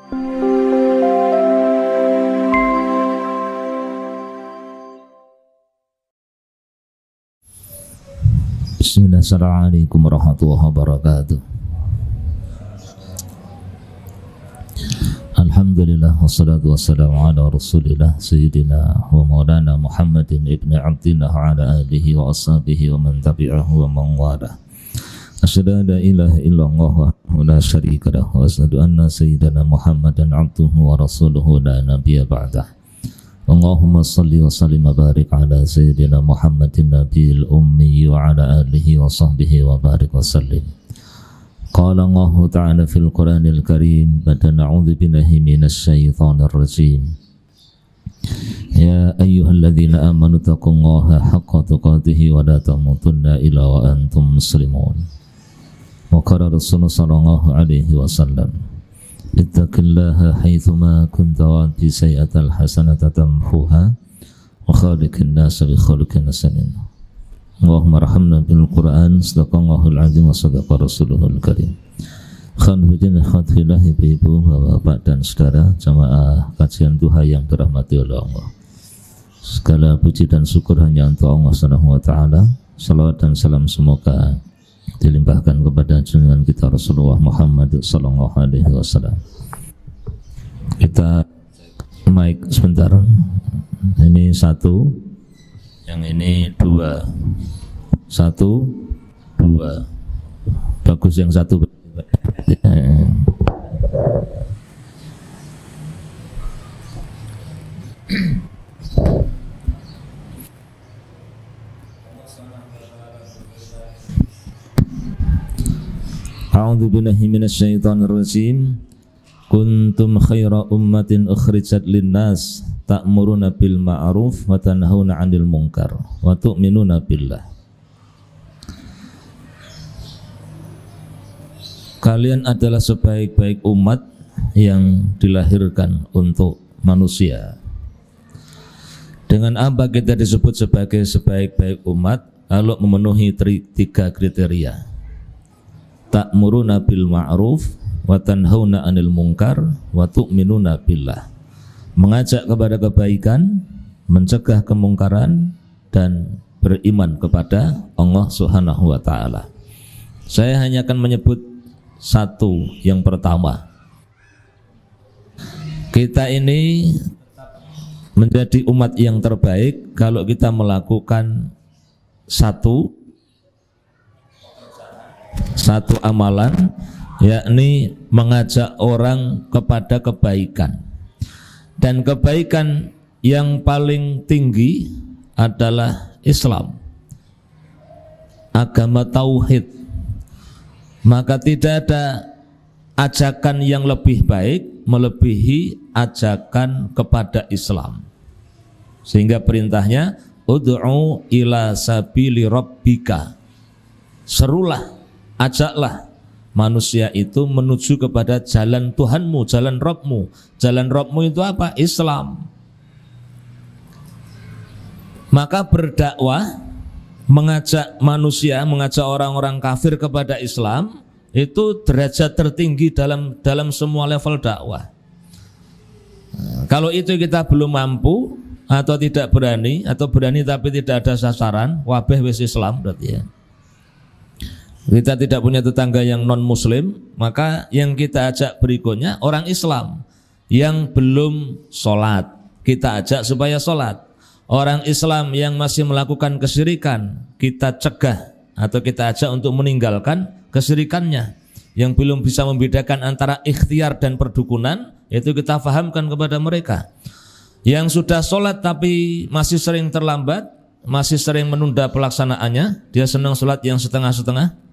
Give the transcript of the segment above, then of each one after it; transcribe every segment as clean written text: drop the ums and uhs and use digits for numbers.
Assalamualaikum warahmatullahi wabarakatuh. Alhamdulillah wassalatu wassalamu ala rasulillah sayyidina wa maulana Muhammadin ibn Abdillah wa ala alihi wa ashabihi wa man tabi'ahu wa man walah. Asyhadu an la ilaha illallah wa la syarika lahu wa asyhadu anna sayyidana Muhammadan abduhu wa rasuluhu la nabiyya ba'dah. Allahumma salli wa sallim wa barik ala sayyidina Muhammadin nabiyil ummi wa ala alihi wa sahbihi wa barik wa sallim. Qala Allah ta'ala fil Qur'anil Karim ba'da na'udzu billahi minasy syaithanir rajim. Ya ayyuhalladzina amanu taqullaha haqqa tuqatih wa la tamutunna illa wa antum muslimun. Wa qala Rasulullah sallallahu alaihi wasallam, ittaqillaha haitsuma kunta wa bi sayyi'atil hasanata tamhuha wa khaliqin nasa bi khuluqin hasanin. Allahumma arhamna bil Qur'an, sadaqallahul azim wa sadaqa rasuluhul karim. Khan hujin khatillah ibu-ibu, bapak dan saudara jamaah kajian duha yang dirahmati oleh Allah. Segala puji dan syukur hanya untuk Allah Subhanahu wa taala. Salawat dan salam semoga dilimpahkan kepada junjungan kita Rasulullah Muhammad sallallahu alaihi wasallam. Kita mic sebentar. Ini satu, yang ini dua. Satu, dua. Bagus yang satu. A'udzu billahi minasy syaithanir rajim. Kuntum khaira ummatin ukhrijat linnas ta'muruna bil ma'ruf wa tanhauna 'anil munkar wa tu'minuna billah. Kalian adalah sebaik-baik umat yang dilahirkan untuk manusia. Dengan apa kita disebut sebagai sebaik-baik umat? Kalau memenuhi tiga kriteria. Ta'muruna bil ma'ruf wa tanhauna 'anil munkar wa tu'minuna billah. Mengajak kepada kebaikan, mencegah kemungkaran, dan beriman kepada Allah Subhanahu wa taala. Saya hanya akan menyebut satu, yang pertama. Kita ini menjadi umat yang terbaik kalau kita melakukan satu amalan, yakni mengajak orang kepada kebaikan. Dan kebaikan yang paling tinggi adalah Islam, agama tauhid. Maka tidak ada ajakan yang lebih baik melebihi ajakan kepada Islam. Sehingga perintahnya ud'u ila sabili rabbika. Serulah, ajaklah manusia itu menuju kepada jalan Tuhanmu, jalan Rabbmu. Jalan Rabbmu itu apa? Islam. Maka berdakwah, mengajak manusia, mengajak orang-orang kafir kepada Islam, itu derajat tertinggi dalam semua level dakwah. Kalau itu kita belum mampu atau tidak berani, atau berani tapi tidak ada sasaran, wabeh wis Islam berarti ya. Kita tidak punya tetangga yang non muslim, maka yang kita ajak berikutnya orang Islam yang belum sholat, kita ajak supaya sholat. Orang Islam yang masih melakukan kesyirikan, kita cegah atau kita ajak untuk meninggalkan kesyirikannya. Yang belum bisa membedakan antara ikhtiar dan perdukunan, itu kita fahamkan kepada mereka. Yang sudah sholat tapi masih sering terlambat, masih sering menunda pelaksanaannya, dia senang sholat yang setengah-setengah,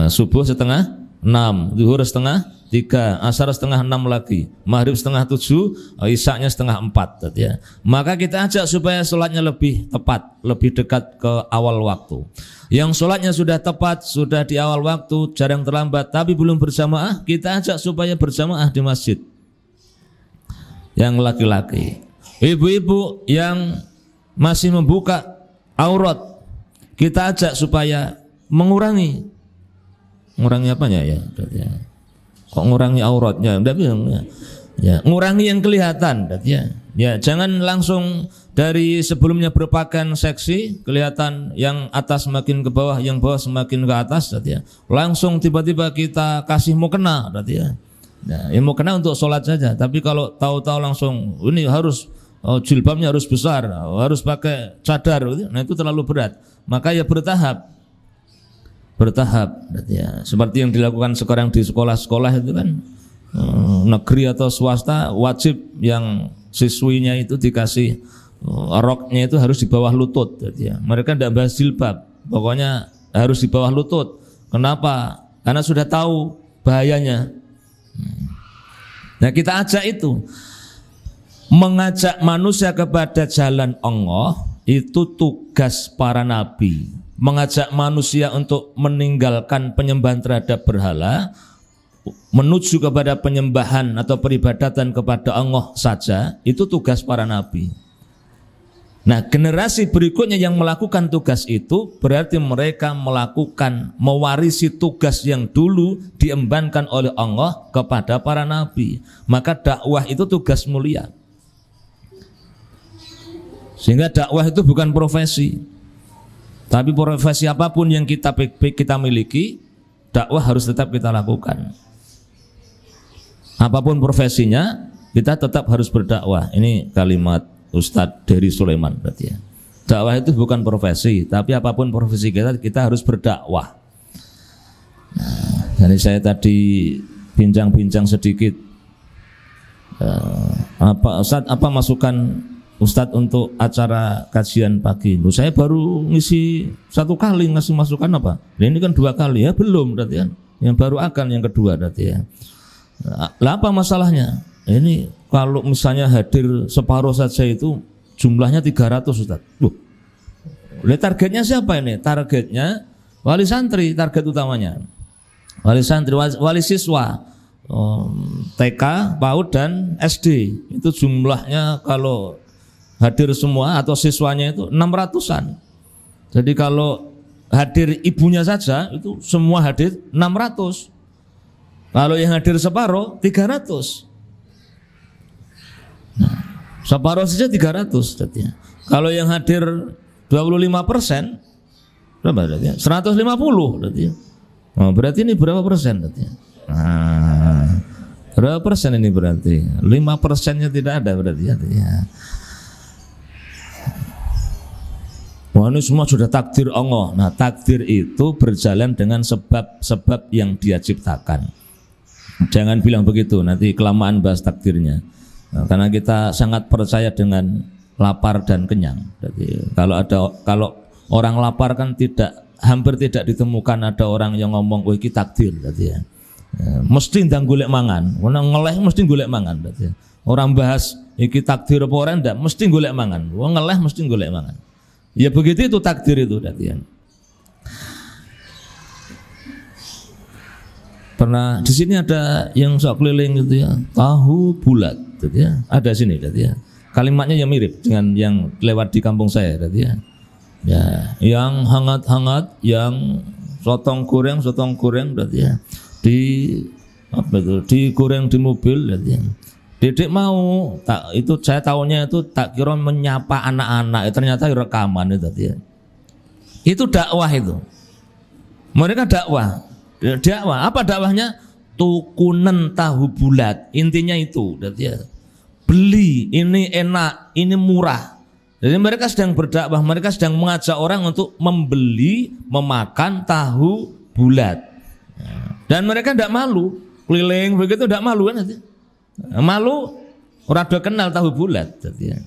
subuh setengah 6, zuhur setengah 3, asar setengah 6 lagi, maghrib setengah 7, isyaknya setengah 4 ya. Maka kita ajak supaya sholatnya lebih tepat, lebih dekat ke awal waktu. Yang sholatnya sudah tepat, sudah di awal waktu, jarang terlambat, tapi belum berjamaah, kita ajak supaya berjamaah di masjid. Yang laki-laki, ibu-ibu yang masih membuka aurat, kita ajak supaya mengurangi apanya ya? kok ngurangi auratnya, ya ngurangi yang kelihatan, ya jangan langsung dari sebelumnya berpakaian seksi kelihatan yang atas semakin ke bawah, yang bawah semakin ke atas, ya langsung tiba-tiba kita kasih mukena, ya. Nah, yang mukena untuk sholat saja, tapi kalau tahu-tahu langsung ini harus jilbabnya harus besar, harus pakai cadar, nah itu terlalu berat. Maka ya bertahap, ya. Seperti yang dilakukan sekarang di sekolah-sekolah itu kan, negeri atau swasta wajib yang siswinya itu dikasih roknya itu harus di bawah lutut, ya. Mereka tidak bahas jilbab, pokoknya harus di bawah lutut. Kenapa? Karena sudah tahu bahayanya. Nah, kita ajak itu, mengajak manusia kepada jalan Allah itu tugas para nabi. Mengajak manusia untuk meninggalkan penyembahan terhadap berhala, menuju kepada penyembahan atau peribadatan kepada Allah saja, itu tugas para nabi. Nah, generasi berikutnya yang melakukan tugas itu berarti mereka mewarisi tugas yang dulu diembankan oleh Allah kepada para nabi. Maka dakwah itu tugas mulia. Sehingga dakwah itu bukan profesi. Tapi profesi apapun yang kita miliki, dakwah harus tetap kita lakukan. Apapun profesinya, kita tetap harus berdakwah. Ini kalimat Ustadz Dery Sulaiman berarti ya. Dakwah itu bukan profesi, tapi apapun profesi kita harus berdakwah. Nah, jadi saya tadi bincang-bincang sedikit. Apa masukan Ustadz untuk acara kajian pagi? Saya baru ngisi 1 kali ngasih masukan apa? Ini kan 2 kali ya, belum berarti ya. Yang baru akan yang kedua berarti ya. Lah apa masalahnya? Ini kalau misalnya hadir separuh saja itu jumlahnya 300 Ustaz. Targetnya siapa ini? Targetnya wali santri, target utamanya. Wali santri, wali siswa, TK, PAUD dan SD. Itu jumlahnya kalau hadir semua atau siswanya itu 600-an. Jadi kalau hadir ibunya saja itu semua hadir 600. Kalau yang hadir separuh 300. Nah, separuh saja 300 ya. Kalau yang hadir 25%, berapa berarti? 150 berarti. Oh, berarti ini berapa persen berarti? Nah, berapa persen ini berarti? 5%-nya tidak ada berarti ya. Wah, ini semua sudah takdir Allah. Nah, takdir itu berjalan dengan sebab-sebab yang Dia ciptakan. Jangan bilang begitu, nanti kelamaan bahas takdirnya. Nah, karena kita sangat percaya dengan lapar dan kenyang. Jadi kalau orang lapar kan hampir tidak ditemukan ada orang yang ngomong, "Oh, iki takdir," berarti ya. Mesti ndang golek mangan. Wong ngeleh mesti golek mangan berarti ya. Orang bahas iki takdir apa ora ndak, mesti golek mangan. Wong ngeleh mesti golek mangan. Ya begitu itu takdir itu berarti ya. Pernah di sini ada yang sok keliling gitu ya, tahu bulat gitu ya. Ada sini gitu ya. Kalimatnya yang mirip dengan yang lewat di kampung saya gitu ya. Ya, yang hangat-hangat, yang sotong goreng berarti ya. Digoreng di mobil berarti ya. Dedek mau itu saya tahunya itu tak kira menyapa anak-anak, ternyata rekaman itu ya. Itu dakwah itu. Mereka dakwah. Apa dakwahnya? Tukunen tahu bulat. Intinya itu, ya. Beli, ini enak, ini murah. Jadi mereka sedang berdakwah, mereka sedang mengajak orang untuk membeli, memakan tahu bulat. Dan mereka tidak malu, keliling begitu tidak malu kan? Malu, orang udah kenal tahu bulat. Ya.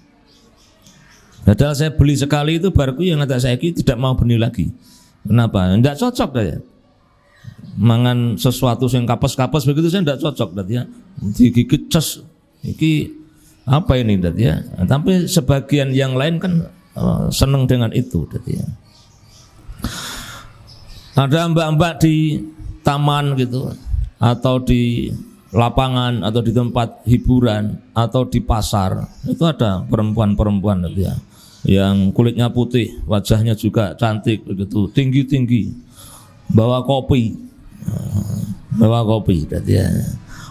Padahal saya beli sekali itu baruku yang kata saya tidak mau beli lagi. Kenapa? Tidak cocok ya. Mangan sesuatu yang kapes-kapes begitu saya tidak cocok berarti ya. Digigit ces. Iki apa ini berarti ya. Tapi sebagian yang lain kan senang dengan itu berarti ya. Ada mbak-mbak di taman gitu atau di lapangan atau di tempat hiburan atau di pasar itu ada perempuan-perempuan berarti ya. Yang kulitnya putih, wajahnya juga cantik begitu, tinggi-tinggi. Bawa kopi. bawa kopi, ya.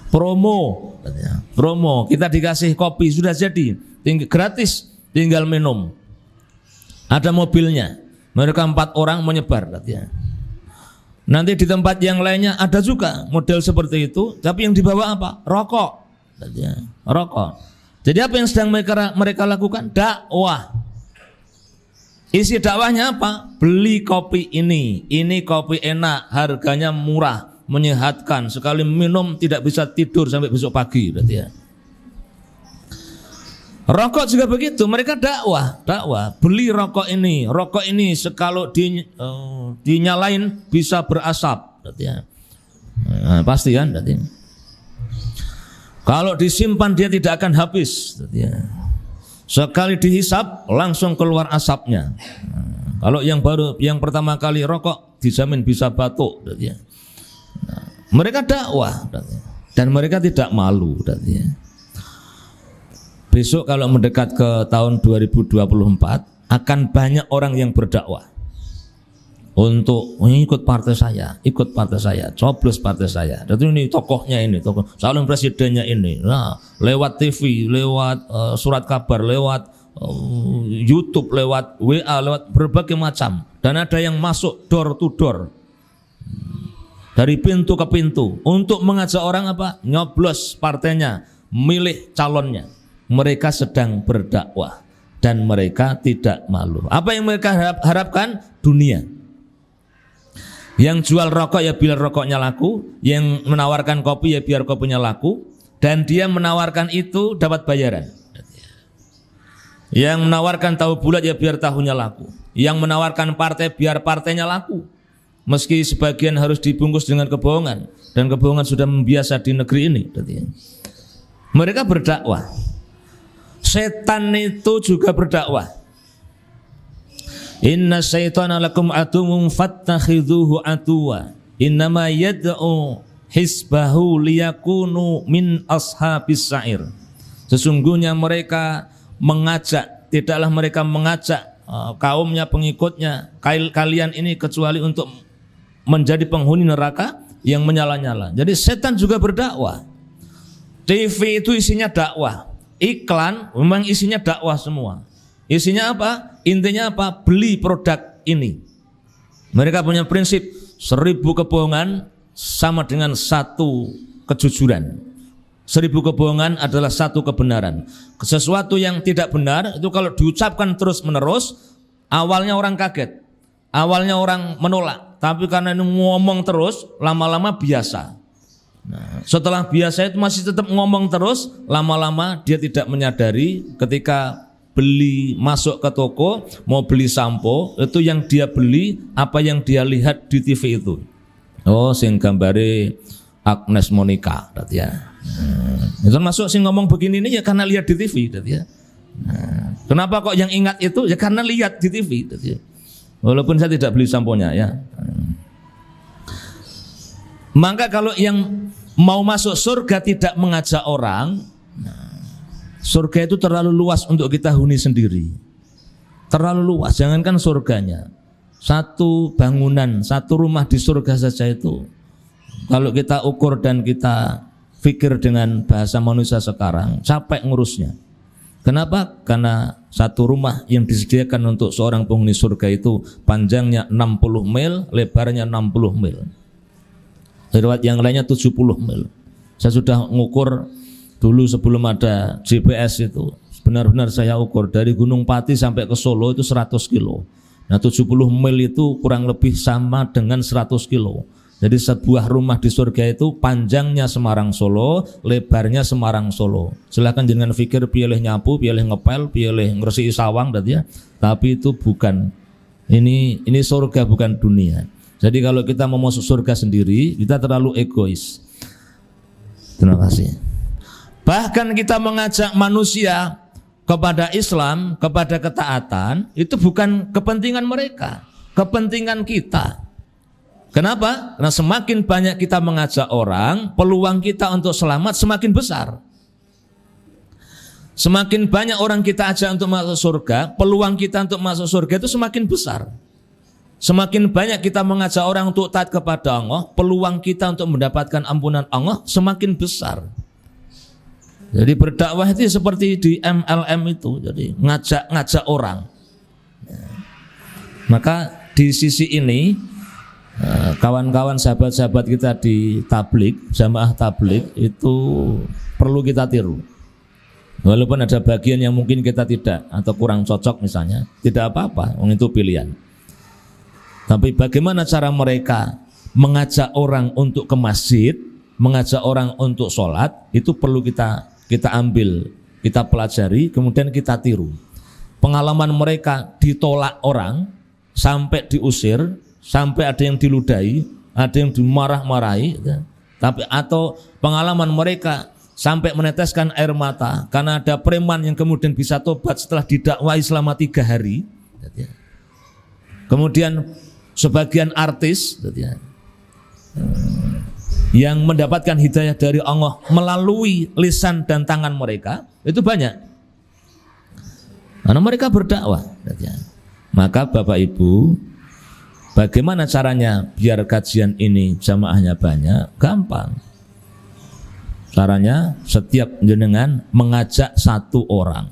Promo, ya. Promo, kita dikasih kopi sudah jadi, gratis, tinggal minum. Ada mobilnya, mereka 4 orang menyebar, ya. Nanti di tempat yang lainnya ada juga model seperti itu, tapi yang dibawa apa? Rokok, ya. Rokok. Jadi apa yang sedang mereka lakukan? Dakwah. Isi dakwahnya apa? Beli kopi ini kopi enak, harganya murah, menyehatkan, sekali minum tidak bisa tidur sampai besok pagi, berarti ya. Rokok juga begitu, mereka dakwah, beli rokok ini sekalau dinyalain bisa berasap, berarti ya. Nah, pasti kan, berarti. Kalau disimpan dia tidak akan habis, berarti ya. Sekali dihisap langsung keluar asapnya. Nah, kalau yang pertama kali rokok dijamin bisa batuk, berarti ya. Nah, mereka dakwah, berarti. Dan mereka tidak malu, berarti ya. Besok kalau mendekat ke tahun 2024 akan banyak orang yang berdakwah untuk ikut partai saya, coblos partai saya. Dan ini tokohnya ini, tokoh calon presidennya ini. Nah, lewat TV, lewat surat kabar, lewat YouTube, lewat WA, lewat berbagai macam. Dan ada yang masuk door to door, dari pintu ke pintu untuk mengajak orang apa? Nyoblos partainya, milih calonnya. Mereka sedang berdakwah dan mereka tidak malu. Apa yang mereka harapkan? Dunia. Yang jual rokok ya biar rokoknya laku, yang menawarkan kopi ya biar kopinya laku, dan dia menawarkan itu dapat bayaran. Yang menawarkan tahu bulat ya biar tahunya laku, yang menawarkan partai biar partainya laku. Meski sebagian harus dibungkus dengan kebohongan, dan kebohongan sudah membiasa di negeri ini. Mereka berdakwah. Setan itu juga berdakwah. Inna syaitana lakum aduwwun fattakhidhuhu aduwwa. Innama yad'u hisbahu liyakunu min ashabis sa'ir. Sesungguhnya mereka mengajak, tidaklah mereka mengajak kaumnya, pengikutnya, kalian ini kecuali untuk menjadi penghuni neraka yang menyala-nyala. Jadi setan juga berdakwah. TV itu isinya dakwah. Iklan memang isinya dakwah semua. Isinya apa? Intinya apa? Beli produk ini. Mereka punya prinsip 1000 kebohongan sama dengan 1 kejujuran. 1000 kebohongan adalah 1 kebenaran. Sesuatu yang tidak benar itu kalau diucapkan terus menerus, awalnya orang kaget, awalnya orang menolak, tapi karena ini ngomong terus, lama-lama biasa. Nah, setelah biasa itu masih tetap ngomong terus, lama-lama dia tidak menyadari ketika masuk ke toko mau beli sampo, itu yang dia beli apa yang dia lihat di TV itu. Oh, sing gambare Agnes Monica, berarti ya. Itu masuk sing ngomong begini ini ya karena lihat di TV, berarti ya. Kenapa kok yang ingat itu? Ya karena lihat di TV, berarti ya. Walaupun saya tidak beli samponya ya. Maka kalau yang mau masuk surga tidak mengajak orang, surga itu terlalu luas untuk kita huni sendiri. Terlalu luas, jangankan surganya. 1 bangunan, 1 rumah di surga saja itu, kalau kita ukur dan kita pikir dengan bahasa manusia sekarang, capek ngurusnya. Kenapa? Karena 1 rumah yang disediakan untuk seorang penghuni surga itu panjangnya 60 mil, lebarnya 60 mil. Riwayat yang lainnya 70 mil. Saya sudah ngukur dulu sebelum ada GPS itu. Benar-benar saya ukur dari Gunung Pati sampai ke Solo itu 100 kilo. Nah 70 mil itu kurang lebih sama dengan 100 kilo. Jadi sebuah rumah di surga itu panjangnya Semarang Solo, lebarnya Semarang Solo. Silahkan jangan pikir pilih nyapu, pilih ngepel, pilih ngeresiki sawang, ya. Tapi itu bukan. Ini surga bukan dunia. Jadi kalau kita mau masuk surga sendiri, kita terlalu egois. Terima kasih. Bahkan kita mengajak manusia kepada Islam, kepada ketaatan, itu bukan kepentingan mereka, kepentingan kita. Kenapa? Karena semakin banyak kita mengajak orang, peluang kita untuk selamat semakin besar. Semakin banyak orang kita ajak untuk masuk surga, peluang kita untuk masuk surga itu semakin besar. Semakin banyak kita mengajak orang untuk taat kepada Allah, peluang kita untuk mendapatkan ampunan Allah semakin besar. Jadi berdakwah itu seperti di MLM itu, jadi ngajak orang. Maka di sisi ini kawan-kawan sahabat-sahabat kita di tablik, jamaah tablik itu perlu kita tiru. Walaupun ada bagian yang mungkin kita tidak atau kurang cocok misalnya, tidak apa-apa, itu pilihan. Tapi bagaimana cara mereka mengajak orang untuk ke masjid, mengajak orang untuk sholat, itu perlu kita ambil, kita pelajari, kemudian kita tiru. Pengalaman mereka ditolak orang, sampai diusir, sampai ada yang diludahi, ada yang dimarah-marahi, tapi atau pengalaman mereka sampai meneteskan air mata karena ada preman yang kemudian bisa tobat setelah didakwai selama 3 hari. Kemudian sebagian artis yang mendapatkan hidayah dari Allah melalui lisan dan tangan mereka itu banyak, karena mereka berdakwah. Maka Bapak Ibu, bagaimana caranya biar kajian ini jamaahnya banyak? Gampang. Caranya setiap jenengan mengajak 1 orang.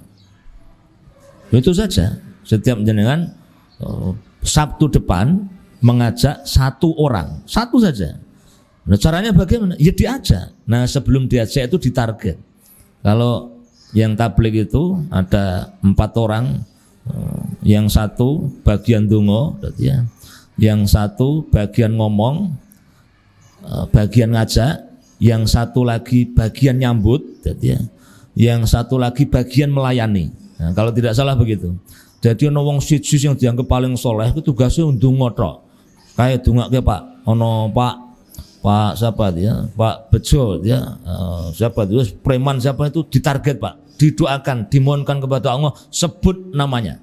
Itu saja. Setiap jenengan Sabtu depan mengajak 1 orang, 1 saja. Nah, caranya bagaimana? Ya diajak. Nah, sebelum diajak itu ditarget. Kalau yang tabligh itu ada 4 orang, yang 1 bagian dongo, yang 1 bagian ngomong, bagian ngajak, yang 1 lagi bagian nyambut, yang 1 lagi bagian melayani. Nah, kalau tidak salah begitu. Jadi ono wong siji yang dianggap paling soleh itu tugasnya ndonga tok. Kayak dongake Pak, ono Pak siapa dia? Pak Bejo dia, siapa itu preman siapa itu ditarget Pak, didoakan, dimohonkan kepada Allah, sebut namanya.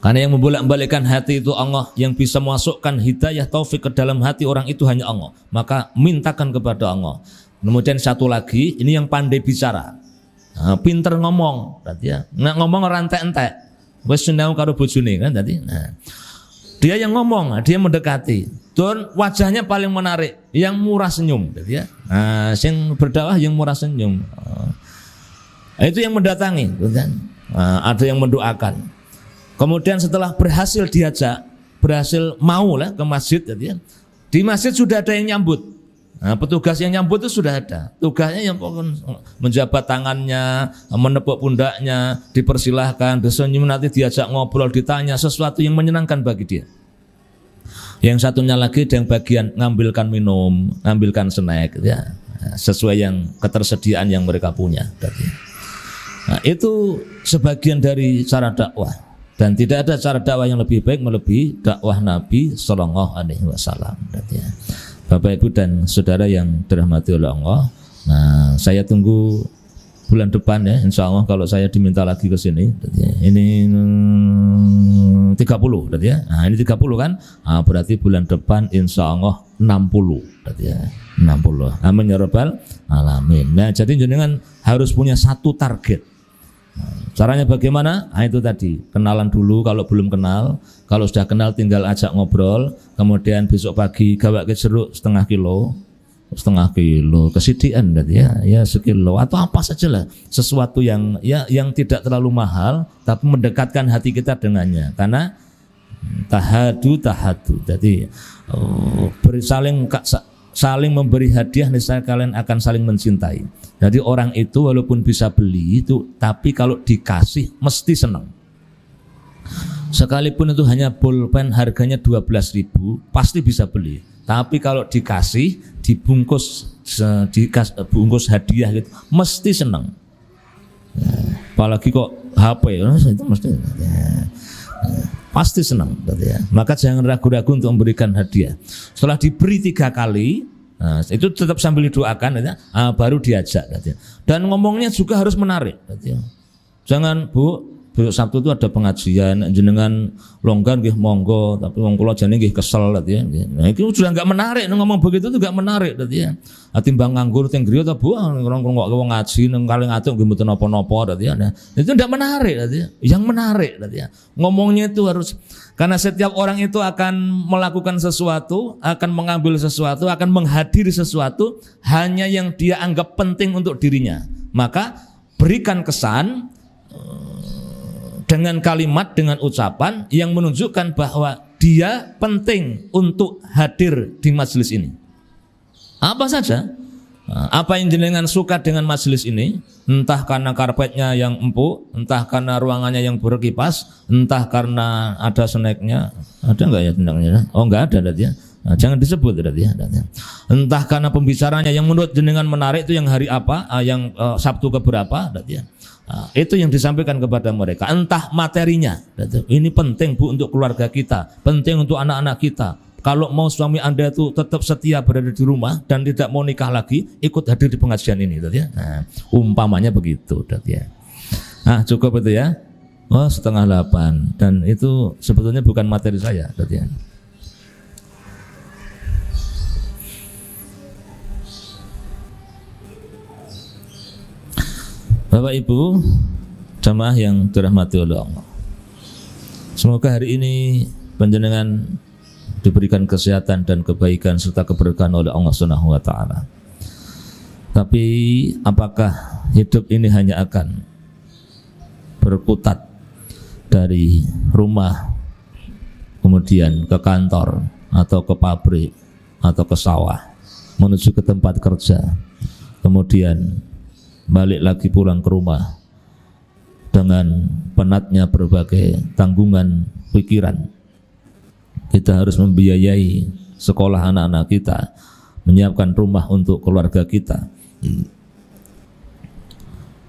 Karena yang membolak-balikkan hati itu Allah, yang bisa memasukkan hidayah taufik ke dalam hati orang itu hanya Allah. Maka mintakan kepada Allah. Kemudian 1 lagi, ini yang pandai bicara, pinter ngomong, nggak ngomong rantek-entek, wis sinau karo bojone kan tadi. Nah, dia yang ngomong, dia mendekati, dan wajahnya paling menarik, yang murah senyum, ya. Nah, yang berdakwah yang murah senyum, itu yang mendatangi, ada yang mendoakan. Kemudian setelah berhasil diajak, berhasil mau lah ke masjid, ya. Di masjid sudah ada yang nyambut. Nah, petugas yang nyambut itu sudah ada. Tugasnya yang menjabat tangannya, menepuk pundaknya, dipersilahkan, disenyum, nanti diajak ngobrol, ditanya sesuatu yang menyenangkan bagi dia. Yang satunya lagi yang bagian ngambilkan minum, ngambilkan snack, ya, sesuai yang ketersediaan yang mereka punya. Nah, itu sebagian dari cara dakwah. Dan tidak ada cara dakwah yang lebih baik melebihi dakwah Nabi Sallallahu Alaihi Wasallam. Bapak Ibu dan saudara yang dirahmati oleh Allah, nah saya tunggu bulan depan ya, insya Allah kalau saya diminta lagi ke sini. Ini 30, ya. Nah ini 30 kan, nah, berarti bulan depan insya Allah 60, ya. 60. Amin ya rabbal alamin. Nah jadi jenengan harus punya 1 target. Caranya bagaimana? Nah, itu tadi, kenalan dulu kalau belum kenal. Kalau sudah kenal tinggal ajak ngobrol. Kemudian besok pagi gawake jeruk setengah kilo kesidian ya sekilo atau apa saja lah, sesuatu yang tidak terlalu mahal tapi mendekatkan hati kita dengannya. Karena tahadu. Jadi saling memberi hadiah, niscaya kalian akan saling mencintai. Jadi orang itu walaupun bisa beli itu, tapi kalau dikasih mesti senang. Sekalipun itu hanya pulpen harganya 12.000, pasti bisa beli. Tapi kalau dikasih, dibungkus hadiah gitu, mesti senang. Apalagi kok HP, itu mesti pasti senang. Maka jangan ragu-ragu untuk memberikan hadiah. Setelah diberi 3 kali, nah, itu tetap sambil didoakan, baru diajak. Dan ngomongnya juga harus menarik. Jangan Bu, besok Sabtu itu ada pengajian, jenengan longgar nggih monggo, tapi wong kula jane nggih kesel tadi ya. Nah, itu sudah enggak menarik, ngomong begitu itu enggak menarik tadi ya. Timbang nganggur teng griya ta Bu, ngrungokno wong ngaji nang kali ngatuk nggih mboten napa-napa tadi ya. Nah, itu enggak menarik tadi ya. Yang menarik tadi ya. Ngomongnya itu harus, karena setiap orang itu akan melakukan sesuatu, akan mengambil sesuatu, akan menghadiri sesuatu hanya yang dia anggap penting untuk dirinya. Maka berikan kesan dengan kalimat, dengan ucapan yang menunjukkan bahwa dia penting untuk hadir di majelis ini. Apa saja, apa yang jenengan suka dengan majelis ini, entah karena karpetnya yang empuk, entah karena ruangannya yang berkipas, entah karena ada snacknya, ada enggak ya snacknya? Oh enggak ada ya. Nah, jangan disebut ya. Entah karena pembicaranya yang menurut jenengan menarik itu yang hari apa, yang Sabtu keberapa, ya. Nah, itu yang disampaikan kepada mereka. Entah materinya, ini penting Bu untuk keluarga kita, penting untuk anak-anak kita. Kalau mau suami Anda itu tetap setia berada di rumah dan tidak mau nikah lagi, ikut hadir di pengajian ini, ya. Nah, umpamanya begitu, ya. Nah, cukup itu ya. Oh, 7:30 dan itu sebetulnya bukan materi saya, ya. Bapak Ibu jamaah yang dirahmati oleh Allah, semoga hari ini panjenengan diberikan kesehatan dan kebaikan serta keberkahan oleh Allah Subhanahu wa taala. Tapi apakah hidup ini hanya akan berkutat dari rumah kemudian ke kantor atau ke pabrik atau ke sawah menuju ke tempat kerja, kemudian balik lagi pulang ke rumah dengan penatnya berbagai tanggungan pikiran? Kita harus membiayai sekolah anak-anak kita, menyiapkan rumah untuk keluarga kita,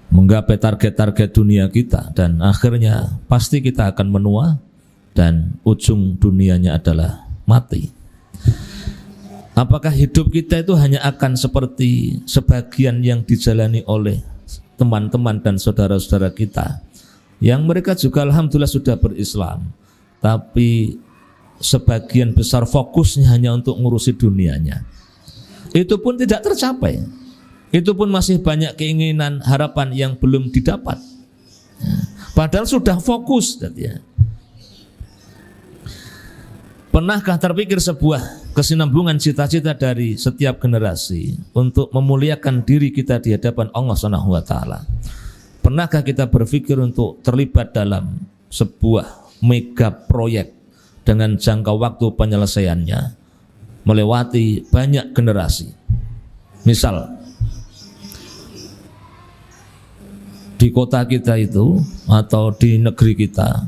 menggapai target-target dunia kita, dan akhirnya pasti kita akan menua dan ujung dunianya adalah mati. Apakah hidup kita itu hanya akan seperti sebagian yang dijalani oleh teman-teman dan saudara-saudara kita yang mereka juga alhamdulillah sudah berislam, tapi sebagian besar fokusnya hanya untuk ngurusi dunianya? Itu pun tidak tercapai. Itu pun masih banyak keinginan, harapan yang belum didapat. Padahal sudah fokus, ya. Pernahkah terpikir sebuah kesinambungan cita-cita dari setiap generasi untuk memuliakan diri kita di hadapan Allah Subhanahu wa taala? Pernahkah kita berpikir untuk terlibat dalam sebuah mega proyek dengan jangka waktu penyelesaiannya melewati banyak generasi? Misal di kota kita itu atau di negeri kita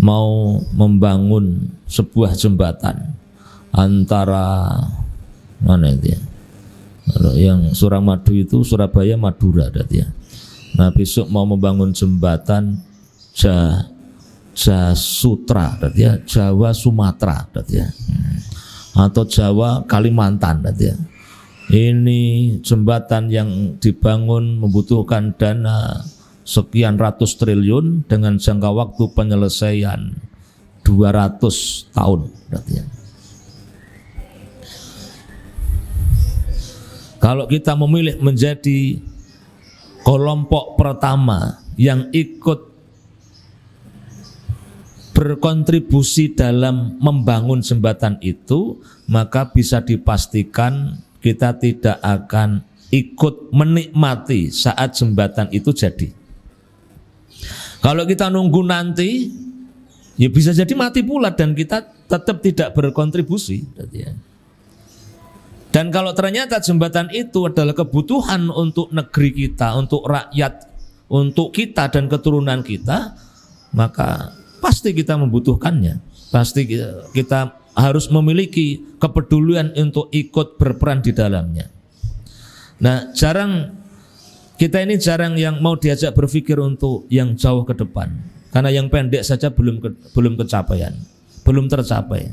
mau membangun sebuah jembatan antara mana itu ya? Yang Suramadu itu Surabaya Madura, ya. Nah, besok mau membangun jembatan Sutra, ya, Jawa Sumatera, ya. Atau Jawa Kalimantan, ya. Ini jembatan yang dibangun membutuhkan dana sekian ratus triliun dengan jangka waktu penyelesaian 200 tahun, ya. Kalau kita memilih menjadi kelompok pertama yang ikut berkontribusi dalam membangun jembatan itu, maka bisa dipastikan kita tidak akan ikut menikmati saat jembatan itu jadi. Kalau kita nunggu nanti, ya bisa jadi mati pula dan kita tetap tidak berkontribusi. Dan kalau ternyata jembatan itu adalah kebutuhan untuk negeri kita, untuk rakyat, untuk kita dan keturunan kita, maka pasti kita membutuhkannya. Pasti kita harus memiliki kepedulian untuk ikut berperan di dalamnya. Nah, kita ini jarang yang mau diajak berpikir untuk yang jauh ke depan, karena yang pendek saja belum tercapai.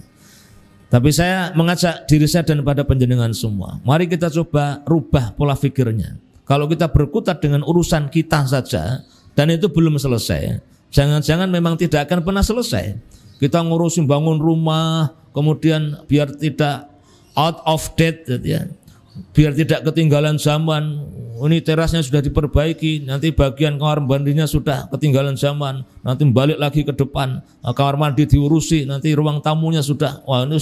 Tapi saya mengajak diri saya dan pada panjenengan semua, mari kita coba rubah pola pikirnya. Kalau kita berkutat dengan urusan kita saja dan itu belum selesai, Jangan-jangan memang tidak akan pernah selesai. Kita ngurusin bangun rumah, kemudian biar tidak out of date, ya, biar tidak ketinggalan zaman. Ini terasnya sudah diperbaiki, nanti bagian kamar mandinya sudah ketinggalan zaman, nanti balik lagi ke depan, kamar mandi diurusi, nanti ruang tamunya sudah, wah ini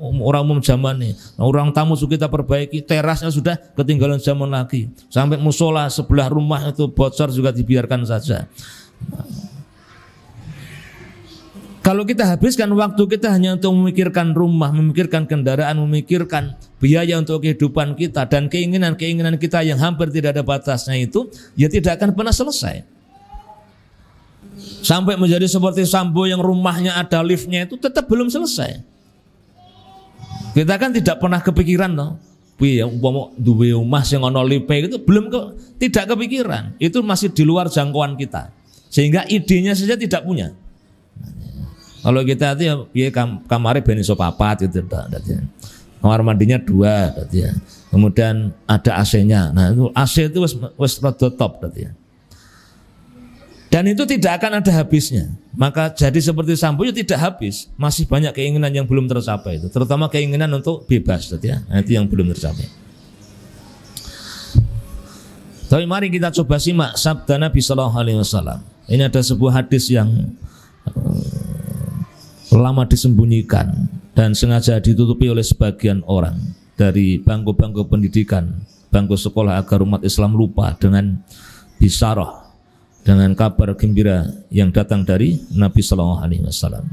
orang umum zaman nih, nah, ruang tamu sudah kita perbaiki, terasnya sudah ketinggalan zaman lagi, sampai musola sebelah rumah itu bocor juga dibiarkan saja. Kalau kita habiskan waktu kita hanya untuk memikirkan rumah, memikirkan kendaraan, memikirkan biaya untuk kehidupan kita dan keinginan-keinginan kita yang hampir tidak ada batasnya itu, ya tidak akan pernah selesai. Sampai menjadi seperti Sambo yang rumahnya ada liftnya itu tetap belum selesai. Kita kan tidak pernah kepikiran loh. Ya umpama duwe omah sing ana lipe itu tidak kepikiran. Itu masih di luar jangkauan kita. Sehingga idenya saja tidak punya. Kalau kita itu ya kamarnya ben iso papat gitu, kamar mandinya 2, ya. Kemudian ada AC-nya. Nah itu AC itu wis rada top, ya. Dan itu tidak akan ada habisnya. Maka jadi seperti Sambo tidak habis. Masih banyak keinginan yang belum tercapai itu, terutama keinginan untuk bebas, ya. Nah, itu yang belum tercapai. Tapi mari kita coba simak sabda Nabi sallallahu alaihi wasallam. Ini ada sebuah hadis yang lama disembunyikan dan sengaja ditutupi oleh sebagian orang dari bangku-bangku pendidikan, bangku sekolah, agar umat Islam lupa dengan bisyarah, dengan kabar gembira yang datang dari Nabi sallallahu alaihi wasallam.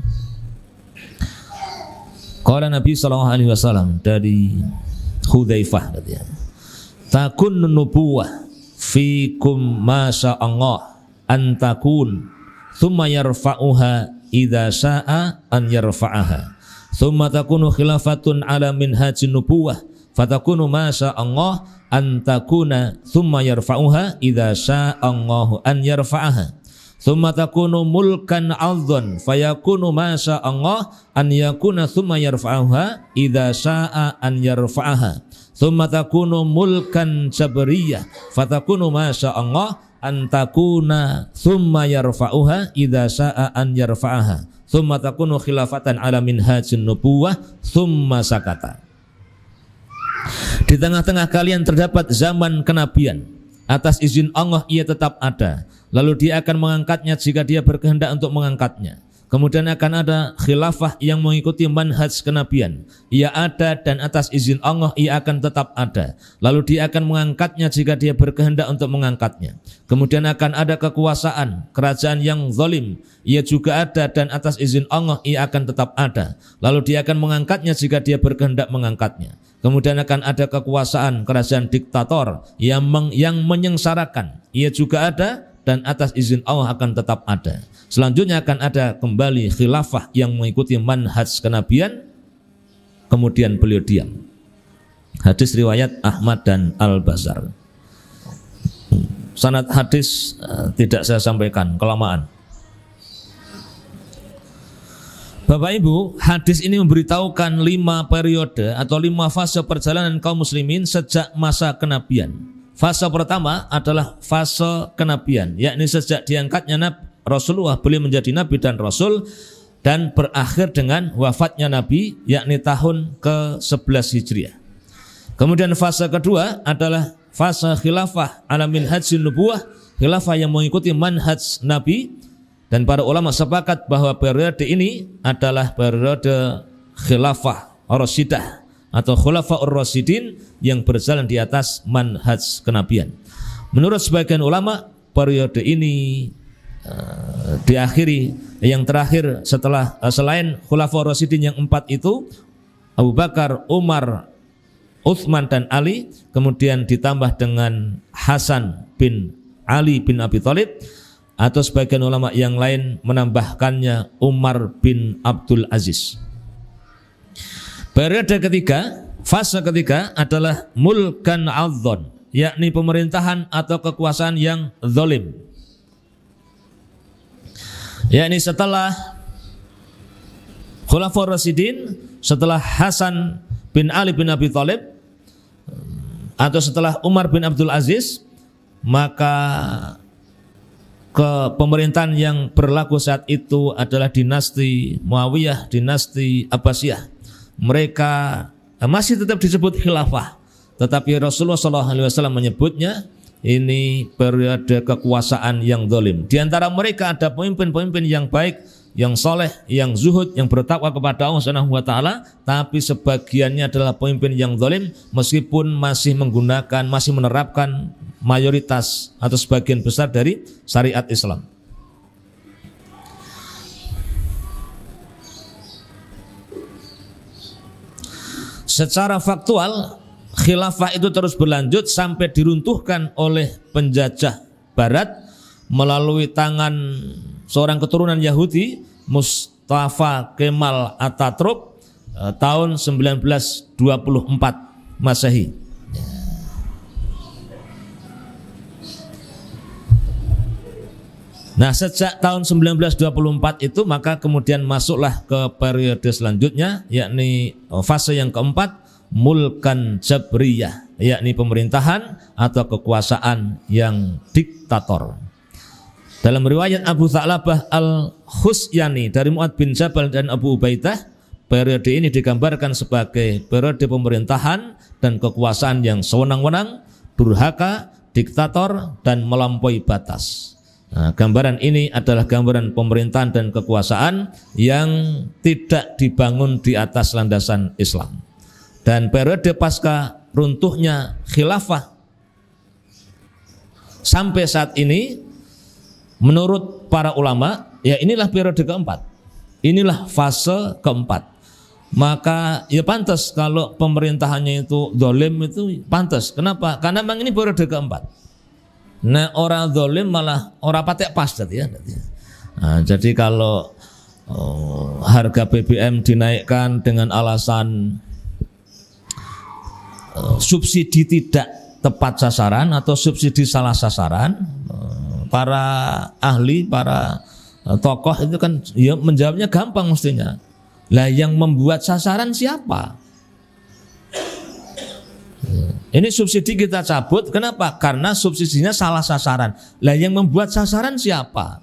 Qala Nabi sallallahu alaihi wasallam dari Hudzaifah, takun nubuwah fikum ma sya'allah an takun thumma yarfa'uha idza syaa an yarfa'aha thumma takunu khilafatun ala minhajin nubuwah fatakunu ma syaa Allah an takuna thumma yarfa'uha idza syaa Allah an yarfa'aha thumma takunu mulkan 'adhan fayakunu ma syaa Allah an yakuna thumma yarfa'uha idza syaa an yarfa'aha thumma takunu mulkan jabriyah fatakunu ma syaa Allah antakuna thumma yarfa'uha idza syaa an yarfa'aha thumma takunu khilafatan ala minhajin nubuwah thumma sakata. Di tengah-tengah kalian terdapat zaman kenabian, atas izin Allah ia tetap ada, lalu dia akan mengangkatnya jika dia berkehendak untuk mengangkatnya. Kemudian akan ada khilafah yang mengikuti manhaj kenabian. Ia ada dan atas izin Allah ia akan tetap ada. Lalu dia akan mengangkatnya jika dia berkehendak untuk mengangkatnya. Kemudian akan ada kekuasaan, kerajaan yang zalim. Ia juga ada dan atas izin Allah ia akan tetap ada. Lalu dia akan mengangkatnya jika dia berkehendak mengangkatnya. Kemudian akan ada kekuasaan, kerajaan diktator yang menyengsarakan. Ia juga ada dan atas izin Allah akan tetap ada. Selanjutnya akan ada kembali khilafah yang mengikuti manhaj kenabian, kemudian beliau diam. Hadis riwayat Ahmad dan Al-Bazzar. Sanad hadis tidak saya sampaikan, kelamaan. Bapak Ibu, hadis ini memberitahukan 5 periode atau 5 fase perjalanan kaum muslimin sejak masa kenabian. Fase pertama adalah fase kenabian, yakni sejak diangkatnya Rasulullah, beliau menjadi Nabi dan Rasul, dan berakhir dengan wafatnya Nabi, yakni tahun ke-11 Hijriah. Kemudian fase kedua adalah fase khilafah ala minhajin nubuwah, khilafah yang mengikuti manhaj Nabi, dan para ulama sepakat bahwa periode ini adalah periode khilafah ar-rasyidah atau khulafaur rasyidin yang berjalan di atas manhaj kenabian. Menurut sebagian ulama, periode ini diakhiri, yang terakhir setelah selain khulafaur rasyidin yang 4 itu, Abu Bakar, Umar, Utsman dan Ali, kemudian ditambah dengan Hasan bin Ali bin Abi Thalib, atau sebagian ulama yang lain menambahkannya Umar bin Abdul Aziz. Periode ketiga, fase ketiga adalah mulkan adzon, yakni pemerintahan atau kekuasaan yang zalim. Yakni setelah Khulafaur Rasyidin, setelah Hasan bin Ali bin Abi Thalib, atau setelah Umar bin Abdul Aziz, maka Pemerintahan yang berlaku saat itu adalah dinasti Muawiyah, dinasti Abbasiyah. Mereka masih tetap disebut khilafah, tetapi Rasulullah SAW menyebutnya ini periode kekuasaan yang zalim. Di antara mereka ada pemimpin-pemimpin yang baik, yang soleh, yang zuhud, yang bertakwa kepada Allah Subhanahu wa taala, tapi sebagiannya adalah pemimpin yang zalim meskipun masih menerapkan mayoritas atau sebagian besar dari syariat Islam. Secara faktual, khilafah itu terus berlanjut sampai diruntuhkan oleh penjajah barat melalui tangan seorang keturunan Yahudi, Mustafa Kemal Atatürk, tahun 1924 Masehi. Nah, sejak tahun 1924 itu maka kemudian masuklah ke periode selanjutnya, yakni fase yang keempat, mulkan jabriyah, yakni pemerintahan atau kekuasaan yang diktator. Dalam riwayat Abu Tha'labah Al-Khusyani dari Mu'ad bin Jabal dan Abu Ubaidah, periode ini digambarkan sebagai periode pemerintahan dan kekuasaan yang sewenang-wenang, durhaka, diktator, dan melampaui batas. Nah, gambaran ini adalah gambaran pemerintahan dan kekuasaan yang tidak dibangun di atas landasan Islam. Dan periode pasca runtuhnya khilafah sampai saat ini, menurut para ulama, ya inilah periode keempat, inilah fase keempat. Maka ya pantas kalau pemerintahannya itu zalim, itu pantas. Kenapa? Karena memang ini periode keempat. Nah, orang zalim malah orang patek pas tadi ya. Nah, jadi kalau harga BBM dinaikkan dengan alasan subsidi tidak tepat sasaran atau subsidi salah sasaran, para ahli, para tokoh itu kan ya menjawabnya gampang mestinya. Lah yang membuat sasaran siapa? Ini subsidi kita cabut, kenapa? Karena subsidinya salah sasaran. Lah yang membuat sasaran siapa?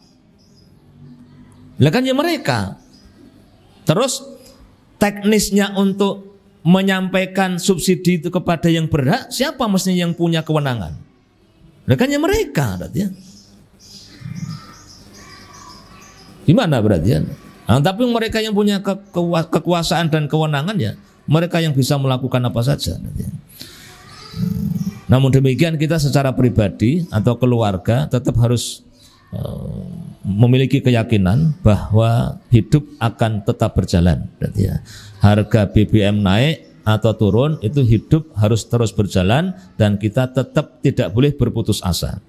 Lah kan ya mereka. Terus teknisnya untuk menyampaikan subsidi itu kepada yang berhak, siapa mestinya yang punya kewenangan? Lah kan ya mereka berarti ya. Gimana berarti ya? Nah, tapi mereka yang punya kekuasaan dan kewenangan ya, mereka yang bisa melakukan apa saja berarti ya. Namun demikian kita secara pribadi atau keluarga tetap harus memiliki keyakinan bahwa hidup akan tetap berjalan. Berarti ya, harga BBM naik atau turun itu hidup harus terus berjalan dan kita tetap tidak boleh berputus asa.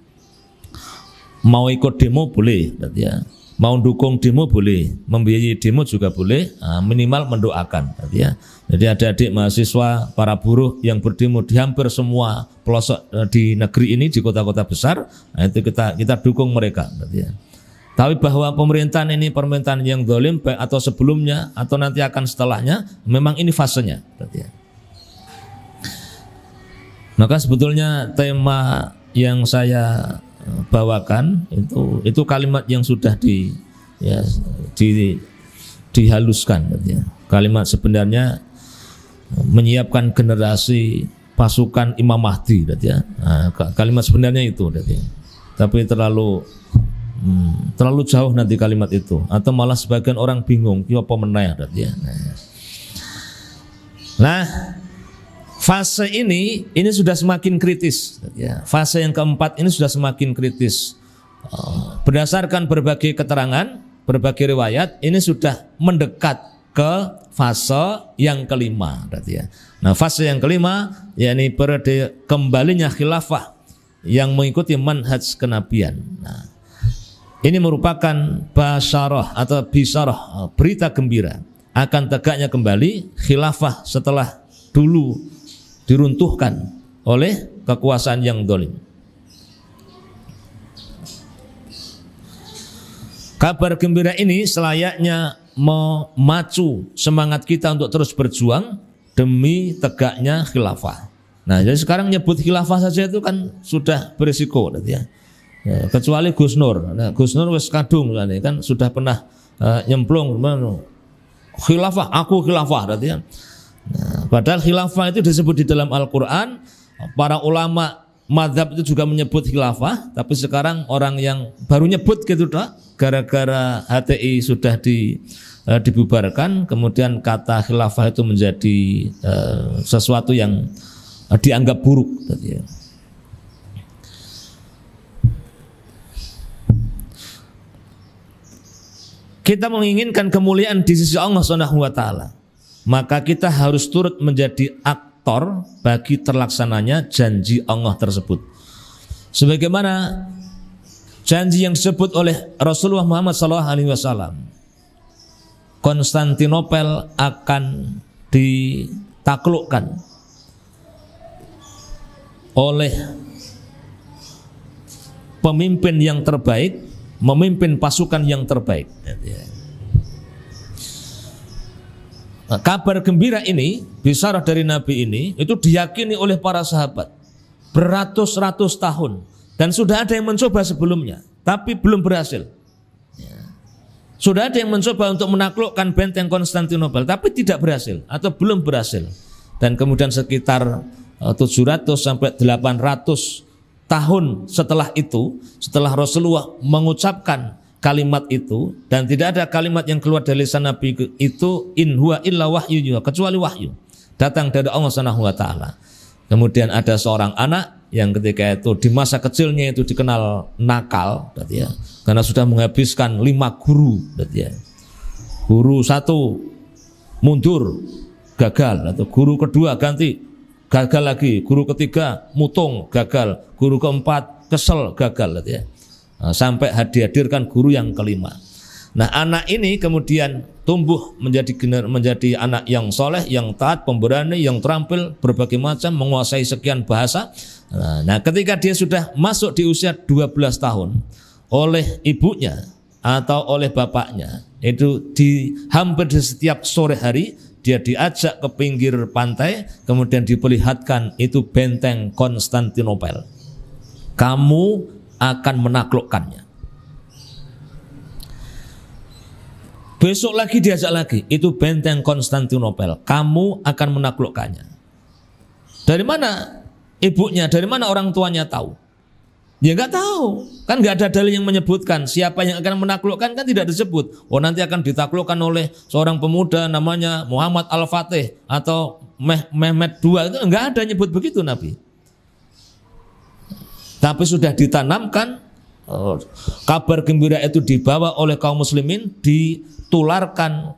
Mau ikut demo boleh, berarti ya. Mau dukung demo boleh, membiayai demo juga boleh, minimal mendoakan. Ya. Jadi adik-adik mahasiswa, para buruh yang berdemo di hampir semua pelosok di negeri ini, di kota-kota besar, itu kita dukung mereka. Ya. Tapi bahwa pemerintahan ini pemerintahan yang zalim, baik atau sebelumnya atau nanti akan setelahnya, memang ini fasenya. Ya. Maka sebetulnya tema yang saya bawakan itu kalimat yang sudah dihaluskan. Ya. Kalimat sebenarnya menyiapkan generasi pasukan Imam Mahdi. Ya. Nah, kalimat sebenarnya itu. Ya. Tapi terlalu jauh nanti kalimat itu, atau malah sebagian orang bingung, apa meneh. Ya. Nah, fase ini sudah semakin kritis. Ya, fase yang keempat ini sudah semakin kritis. Berdasarkan berbagai keterangan, berbagai riwayat, ini sudah mendekat ke fase yang kelima. Ya. Nah, fase yang kelima, yakni periode kembalinya khilafah yang mengikuti manhaj kenabian. Nah, ini merupakan basyarah atau bisyarah, berita gembira akan tegaknya kembali khilafah setelah dulu diruntuhkan oleh kekuasaan yang zalim. Kabar gembira ini selayaknya memacu semangat kita untuk terus berjuang demi tegaknya khilafah. Nah, jadi sekarang nyebut khilafah saja itu kan sudah berisiko, ya. Ya, kecuali Gus Nur. Nah, Gus Nur wis kadung kan sudah pernah nyemplung khilafah, aku khilafah berarti kan. Nah, padahal khilafah itu disebut di dalam Al-Qur'an, para ulama mazhab itu juga menyebut khilafah, tapi sekarang orang yang baru nyebut gitu dah, gara-gara HTI sudah dibubarkan, kemudian kata khilafah itu menjadi sesuatu yang dianggap buruk. Kita menginginkan kemuliaan di sisi Allah Subhanahu wa taala, maka kita harus turut menjadi aktor bagi terlaksananya janji Allah tersebut. Sebagaimana janji yang disebut oleh Rasulullah Muhammad SAW, Konstantinopel akan ditaklukkan oleh pemimpin yang terbaik, memimpin pasukan yang terbaik. Nah, kabar gembira ini, bisyarah dari Nabi ini, itu diyakini oleh para sahabat beratus-ratus tahun, dan sudah ada yang mencoba sebelumnya, tapi belum berhasil. Sudah ada yang mencoba untuk menaklukkan benteng Konstantinopel, tapi tidak berhasil atau belum berhasil. Dan kemudian sekitar 700 sampai 800 tahun setelah itu, setelah Rasulullah mengucapkan kalimat itu, dan tidak ada kalimat yang keluar dari lisan Nabi itu in huwa illa wahyu, kecuali wahyu datang dari Allah Subhanahu wa taala. Kemudian ada seorang anak yang ketika itu di masa kecilnya itu dikenal nakal, berarti ya, karena sudah menghabiskan 5 guru, berarti ya. Guru 1 mundur, gagal, atau guru kedua ganti, gagal lagi, guru ketiga mutung, gagal, guru keempat kesel, gagal, ya. Nah, sampai dihadirkan guru yang kelima. Nah, anak ini kemudian tumbuh menjadi anak yang soleh, yang taat, pemberani, yang terampil, berbagai macam, menguasai sekian bahasa. Nah, ketika dia sudah masuk di usia 12 tahun, oleh ibunya atau oleh bapaknya, itu hampir di setiap sore hari dia diajak ke pinggir pantai, kemudian diperlihatkan itu benteng Konstantinopel. Kamu akan menaklukkannya. Besok lagi diajak lagi, itu benteng Konstantinopel. Kamu akan menaklukkannya. Dari mana ibunya, dari mana orang tuanya tahu? Ya nggak tahu, kan nggak ada dalil yang menyebutkan siapa yang akan menaklukkan, kan tidak disebut. Oh, nanti akan ditaklukkan oleh seorang pemuda namanya Muhammad Al-Fatih atau Mehmet II, itu nggak ada nyebut begitu Nabi. Tapi sudah ditanamkan, kabar gembira itu dibawa oleh kaum muslimin, ditularkan,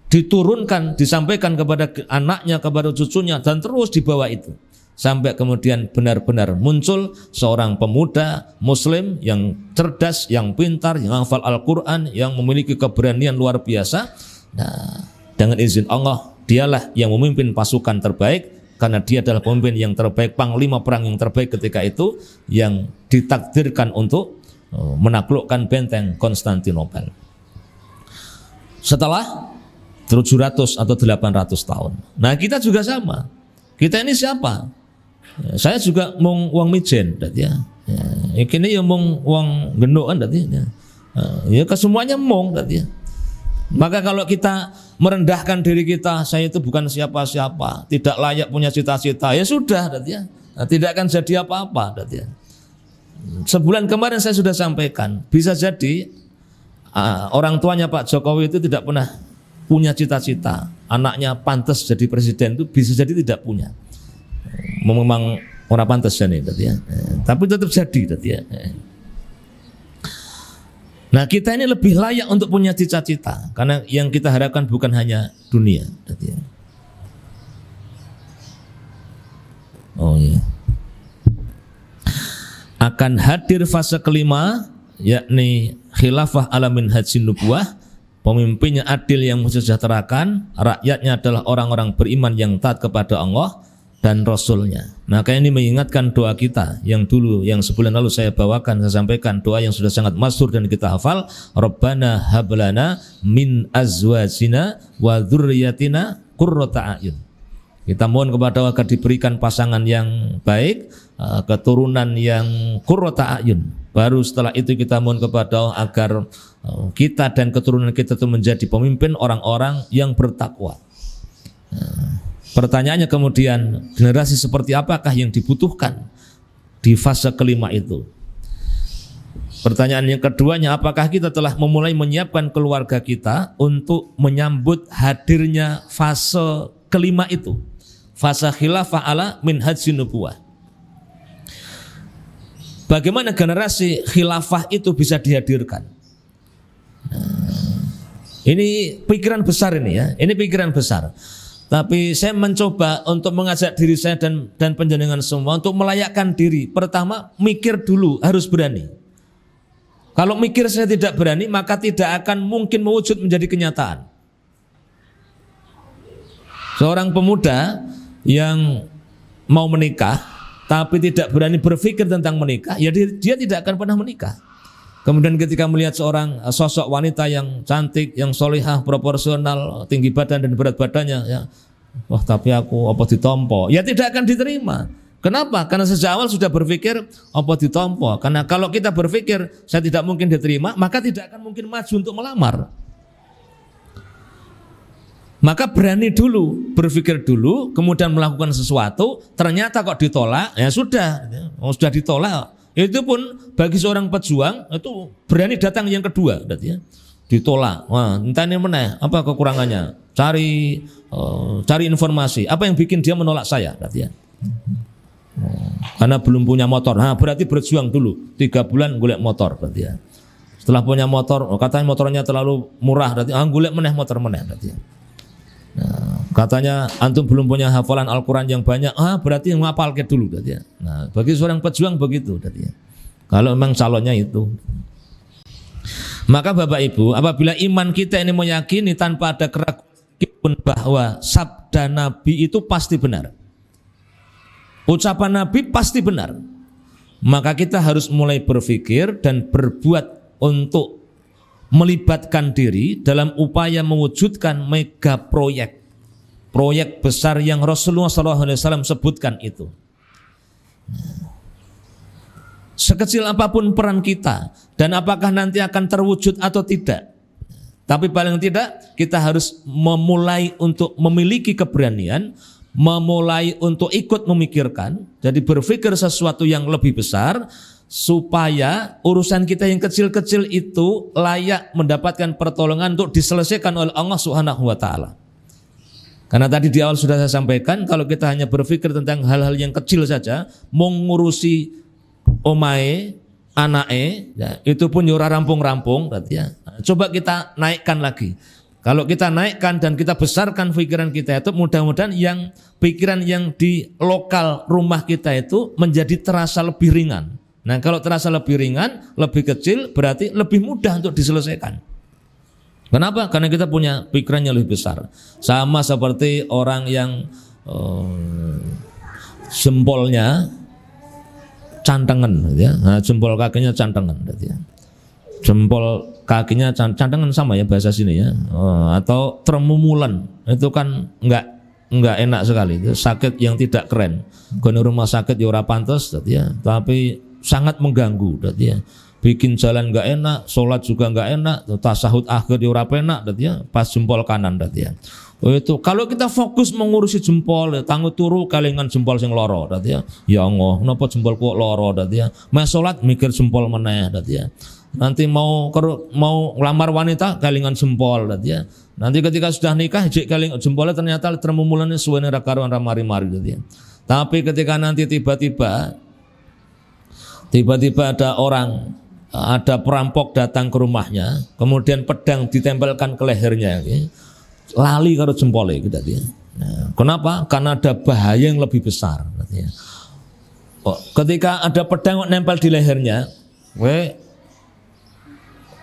diturunkan, disampaikan kepada anaknya, kepada cucunya, dan terus dibawa itu. Sampai kemudian benar-benar muncul seorang pemuda muslim yang cerdas, yang pintar, yang hafal Al-Quran, yang memiliki keberanian luar biasa. Nah, dengan izin Allah, dialah yang memimpin pasukan terbaik, karena dia adalah pemimpin yang terbaik, panglima perang yang terbaik ketika itu, yang ditakdirkan untuk menaklukkan benteng Konstantinopel. Setelah 700 atau 800 tahun. Nah, kita juga sama. Kita ini siapa? Saya juga mung wong mijen, ya. Ini ya mung wong gendokan, ya. Ya kesemuanya mung, ya. Maka kalau kita merendahkan diri kita, saya itu bukan siapa-siapa, tidak layak punya cita-cita, ya sudah, ya. Tidak akan jadi apa-apa, ya. Sebulan kemarin saya sudah sampaikan, bisa jadi orang tuanya Pak Jokowi itu tidak pernah punya cita-cita, anaknya pantas jadi presiden, itu bisa jadi tidak punya. Memang orang pantas jadi, ya. Tapi tetap jadi, ya. Nah, kita ini lebih layak untuk punya cita-cita, karena yang kita harapkan bukan hanya dunia, ya. Oh iya. Akan hadir fase kelima, yakni khilafah ala minhajin nubuwah. Pemimpinnya adil yang mensejahterakan, rakyatnya adalah orang-orang beriman yang taat kepada Allah dan Rasulnya. Maka ini mengingatkan doa kita yang dulu, yang sebulan lalu saya bawakan, saya sampaikan, doa yang sudah sangat masyhur dan kita hafal. Rabbana hablana min azwajina wa dzurriyyatina qurrata a'yun. Kita mohon kepada Allah agar diberikan pasangan yang baik, keturunan yang qurrata a'yun. Baru setelah itu kita mohon kepada Allah agar kita dan keturunan kita itu menjadi pemimpin orang-orang yang bertakwa. Pertanyaannya kemudian, generasi seperti apakah yang dibutuhkan di fase kelima itu? Pertanyaan yang keduanya, apakah kita telah memulai menyiapkan keluarga kita untuk menyambut hadirnya fase kelima itu? Fase khilafah ala minhajin nubuwah. Bagaimana generasi khilafah itu bisa dihadirkan? Ini pikiran besar ini ya, ini pikiran besar. Tapi saya mencoba untuk mengajak diri saya dan penjenengan semua untuk melayakkan diri. Pertama, mikir dulu, harus berani. Kalau mikir saya tidak berani, maka tidak akan mungkin mewujud menjadi kenyataan. Seorang pemuda yang mau menikah tapi tidak berani berpikir tentang menikah, ya dia tidak akan pernah menikah. Kemudian ketika melihat seorang sosok wanita yang cantik, yang solihah, proporsional, tinggi badan dan berat badannya, ya, wah tapi aku apa ditompo, ya tidak akan diterima. Kenapa? Karena sejak awal sudah berpikir apa ditompo. Karena kalau kita berpikir saya tidak mungkin diterima, maka tidak akan mungkin maju untuk melamar. Maka berani dulu, berpikir dulu, kemudian melakukan sesuatu, ternyata kok ditolak, ya sudah ditolak. Itu pun bagi seorang pejuang itu berani datang yang kedua, ya. Ditolak. Wah, entah ini meneh, apa kekurangannya? Cari informasi, apa yang bikin dia menolak saya, ya. Karena belum punya motor. Nah, berarti berjuang dulu 3 bulan golek motor, ya. Setelah punya motor, katanya motornya terlalu murah, golek meneh motor meneh, ya. Nah, katanya antum belum punya hafalan Al-Quran yang banyak, berarti ngapalke dulu, ya. Nah, bagi seorang pejuang begitu, ya. Kalau memang calonnya itu. Maka Bapak Ibu, apabila iman kita ini meyakini tanpa ada keraguan bahwa sabda Nabi itu pasti benar, ucapan Nabi pasti benar, maka kita harus mulai berpikir dan berbuat untuk melibatkan diri dalam upaya mewujudkan mega proyek besar yang Rasulullah SAW sebutkan itu. Sekecil apapun peran kita dan apakah nanti akan terwujud atau tidak, tapi paling tidak kita harus memulai untuk memiliki keberanian, memulai untuk ikut memikirkan, jadi berpikir sesuatu yang lebih besar, supaya urusan kita yang kecil-kecil itu layak mendapatkan pertolongan untuk diselesaikan oleh Allah Subhanahu wa taala. Karena tadi di awal sudah saya sampaikan, kalau kita hanya berpikir tentang hal-hal yang kecil saja, mengurusi omae, anake, ya, itu pun ora rampung-rampung, ya. Coba kita naikkan lagi. Kalau kita naikkan dan kita besarkan pikiran kita itu, mudah-mudahan yang pikiran yang di lokal rumah kita itu menjadi terasa lebih ringan. Nah, kalau terasa lebih ringan, lebih kecil, berarti lebih mudah untuk diselesaikan. Kenapa? Karena kita punya pikiran yang lebih besar. Sama seperti orang yang jempolnya cantengan, ya. Nah, jempol kakinya cantengan, ya. Jempol kakinya cantengan sama ya bahasa sini ya. Atau tremumulan, itu kan enggak enak sekali. Itu sakit yang tidak keren. Gone rumah sakit ya ora pantes, ya. Tapi sangat mengganggu, ya. Bikin jalan enggak enak, sholat juga enggak enak, tasahud akhir ya ora penak, ya. Pas jempol kanan, ya. Itu kalau kita fokus mengurusi jempol, tangguh turu kalingan jempol sing loro, ya. Ya Allah, kenapa jempol kok loro, ya. Mas sholat mikir jempol meneh, ya. Nanti mau lamar wanita kalingan jempol, ya. Nanti ketika sudah nikah jek kaling jempolnya ternyata tremumulannya suwene ra karuan ra mari-mari, ya. Tapi ketika nanti tiba-tiba ada perampok datang ke rumahnya, kemudian pedang ditempelkan ke lehernya, ya. Lali karo jempolnya, gitu, ya. Nah, kenapa? Karena ada bahaya yang lebih besar, ya. Ketika ada pedang nempel di lehernya,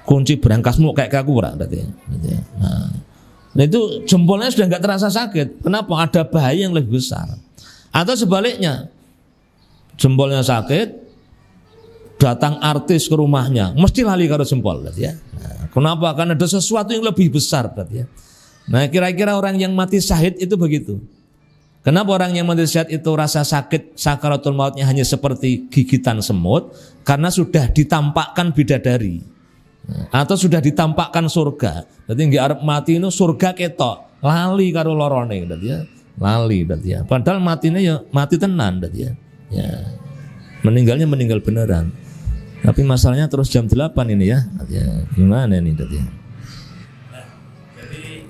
kunci berangkasmu kayak aku ora, ya. Nah, itu jempolnya sudah nggak terasa sakit. Kenapa? Ada bahaya yang lebih besar. Atau sebaliknya, jempolnya sakit, datang artis ke rumahnya, mesti lali karo jempol, ya. Nah, kenapa? Karena ada sesuatu yang lebih besar, ya. Nah, kira-kira orang yang mati syahid itu begitu. Kenapa orang yang mati syahid itu rasa sakit sakaratul mautnya hanya seperti gigitan semut? Karena sudah ditampakkan bidadari atau sudah ditampakkan surga. Berarti nggih arep mati itu surga ketok, lali karo lorone berarti ya. Lali berarti ya. Padahal matinya ya mati tenan berarti ya. Ya. Meninggalnya meninggal beneran. Tapi masalahnya terus jam 8 ini ya. Ya gimana ini berarti ya. Jadi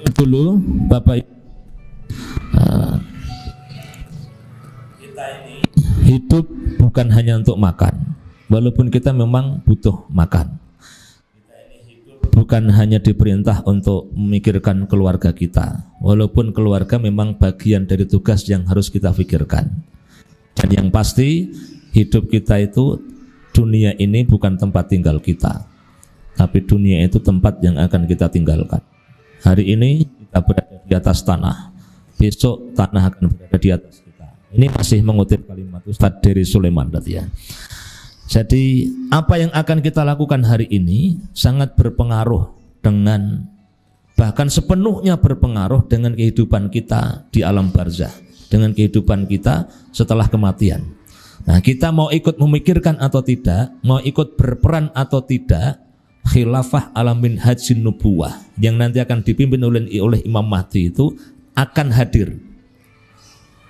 itu dulu Bapak Ibu. Kita ini hidup bukan hanya untuk makan, walaupun kita memang butuh makan. Kita ini hidup bukan hanya diperintah untuk memikirkan keluarga kita, walaupun keluarga memang bagian dari tugas yang harus kita pikirkan. Dan yang pasti hidup kita itu, dunia ini bukan tempat tinggal kita, tapi dunia itu tempat yang akan kita tinggalkan. Hari ini kita berada di atas tanah, besok tanah akan berada di atas kita. Ini masih mengutip kalimat Ustadz dari Sulaiman tadi ya. Jadi apa yang akan kita lakukan hari ini sangat berpengaruh dengan, bahkan sepenuhnya berpengaruh dengan kehidupan kita di alam barzah, dengan kehidupan kita setelah kematian. Nah, kita mau ikut memikirkan atau tidak, mau ikut berperan atau tidak, khilafah ala minhajin nubuwah yang nanti akan dipimpin oleh Imam Mahdi itu akan hadir.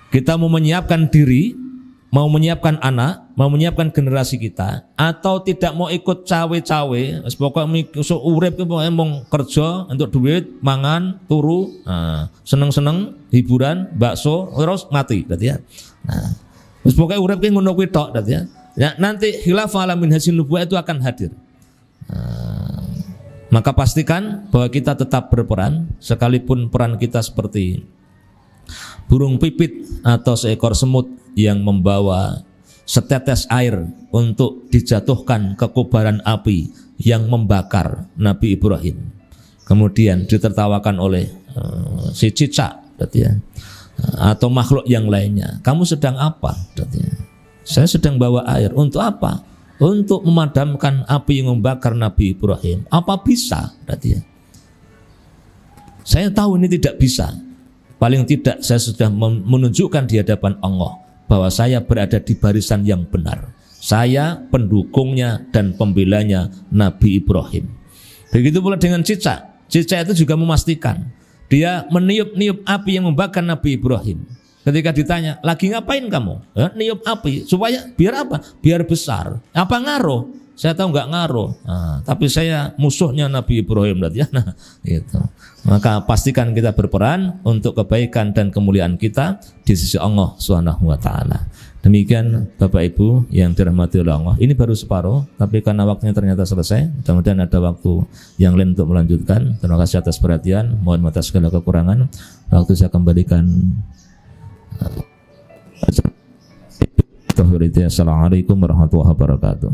Kita mau menyiapkan diri, mau menyiapkan anak, mau menyiapkan generasi kita, atau tidak mau ikut cawe-cawe, pokoknya urip mau kerja untuk duit, mangan, turu, seneng-seneng, hiburan, bakso, terus mati, berarti ya. Nah, pokoknya urip ki ngono kuwi tok, berarti ya. Ya, nanti khilafah ala minhajin nubuwah itu akan hadir. Maka pastikan bahwa kita tetap berperan, sekalipun peran kita seperti burung pipit atau seekor semut yang membawa setetes air untuk dijatuhkan ke kobaran api yang membakar Nabi Ibrahim, kemudian ditertawakan oleh si cicak, berarti ya, atau makhluk yang lainnya. Kamu sedang apa? Berarti ya. Saya sedang bawa air. Untuk apa? Untuk memadamkan api yang membakar Nabi Ibrahim. Apa bisa? Berarti ya. Saya tahu ini tidak bisa. Paling tidak saya sudah menunjukkan di hadapan Allah bahwa saya berada di barisan yang benar. Saya pendukungnya dan pembelanya Nabi Ibrahim. Begitu pula dengan cicak. Cicak itu juga memastikan. Dia meniup-niup api yang membakar Nabi Ibrahim. Ketika ditanya, lagi ngapain kamu? Ya, niup api, supaya biar apa? Biar besar. Apa ngaruh? Saya tahu nggak ngaruh. Nah, tapi saya musuhnya Nabi Ibrahim, ya. Nah, gitu. Maka pastikan kita berperan untuk kebaikan dan kemuliaan kita di sisi Allah Subhanahu wa taala. Demikian Bapak Ibu yang dirahmati oleh Allah. Ini baru separuh, tapi karena waktunya ternyata selesai. Mudah-mudahan ada waktu yang lain untuk melanjutkan. Terima kasih atas perhatian. Mohon maaf atas segala kekurangan. Waktu saya kembalikan. Assalamualaikum warahmatullahi wabarakatuh.